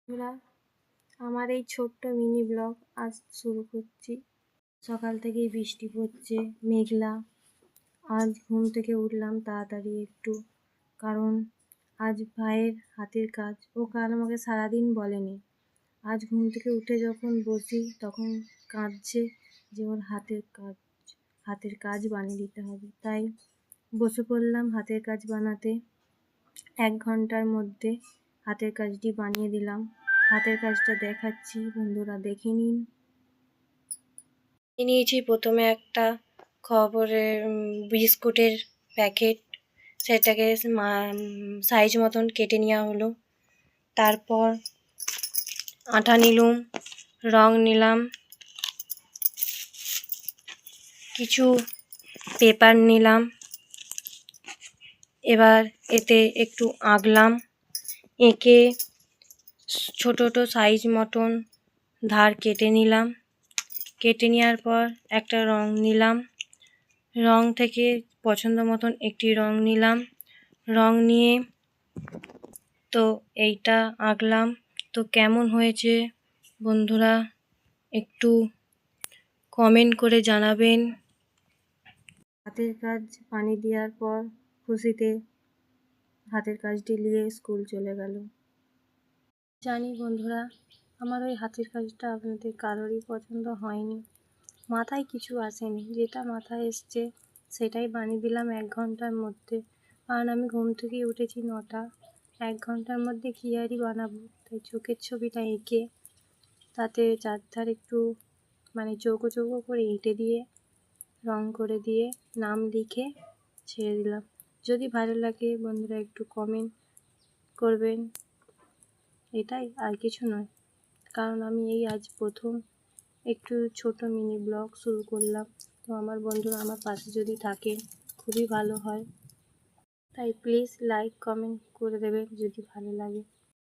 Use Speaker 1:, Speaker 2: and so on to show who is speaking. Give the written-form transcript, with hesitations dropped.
Speaker 1: বন্ধুরা, আমার এই ছোট্ট মিনি ব্লগ আজ শুরু করছি। সকাল থেকেই বৃষ্টি পড়ছে, মেঘলা। আজ ঘুম থেকে উঠলাম তাড়াতাড়ি একটু, কারণ আজ ভাইয়ের হাতের কাজ। ও কাল আমাকে সারাদিন বলেনি। আজ ঘুম থেকে উঠে যখন বসি তখন কাঁদছে যে ওর হাতের কাজ বানিয়ে দিতে হবে। তাই বসে পড়লাম হাতের কাজ বানাতে। 1 ঘন্টার মধ্যে হাতের কাজটি বানিয়ে দিলাম। হাতের কাজটা দেখাচ্ছি, বন্ধুরা দেখে নিন। নিয়েছি প্রথমে একটা খবরের বিস্কুটের প্যাকেট, সেটাকে সাইজ মতন কেটে নেওয়া হলো। তারপর আটা নিলাম, রং নিলাম, কিছু পেপার নিলাম। এবার এতে একটু আঁকলাম, এঁকে ছোট ছোট সাইজ মতন ধার কেটে নিলাম। কেটে নেওয়ার পর একটা রং নিলাম, রং থেকে পছন্দ মতন একটি রং নিলাম। রং নিয়ে তো এইটা আঁকলাম। তো কেমন হয়েছে বন্ধুরা একটু কমেন্ট করে জানাবেন। হাতের কাজ পানি দেওয়ার পর খুশিতে হাতের কাজটি নিয়ে স্কুল চলে গেল। জানি বন্ধুরা, আমার ওই হাতের কাজটা আপনাদের কারোরই পছন্দ হয়নি, মাথায় কিছু আসেনি। যেটা মাথায় এসছে সেটাই বানিয়ে দিলাম 1 ঘন্টার মধ্যে। কারণ আমি ঘুম থেকে উঠেছি 9টা, 1 ঘন্টার মধ্যে কী আরই বানাবো। তাই চোখের ছবিটা এঁকে তাতে চারধার একটু চৌকো চৌকো করে এঁটে দিয়ে রং করে দিয়ে নাম লিখে ছেড়ে দিলাম। যদি ভালো লাগে বন্ধুরা একটু কমেন্ট করবেন, এটাই, আর কিছু নয়। কারণ আমি এই আজ প্রথম একটু ছোট মিনি ব্লগ শুরু করলাম। তো আমার বন্ধুরা আমার পাশে যদি থাকেন খুবই ভালো হয়। তাই প্লিজ লাইক কমেন্ট করে দেবেন যদি ভালো লাগে।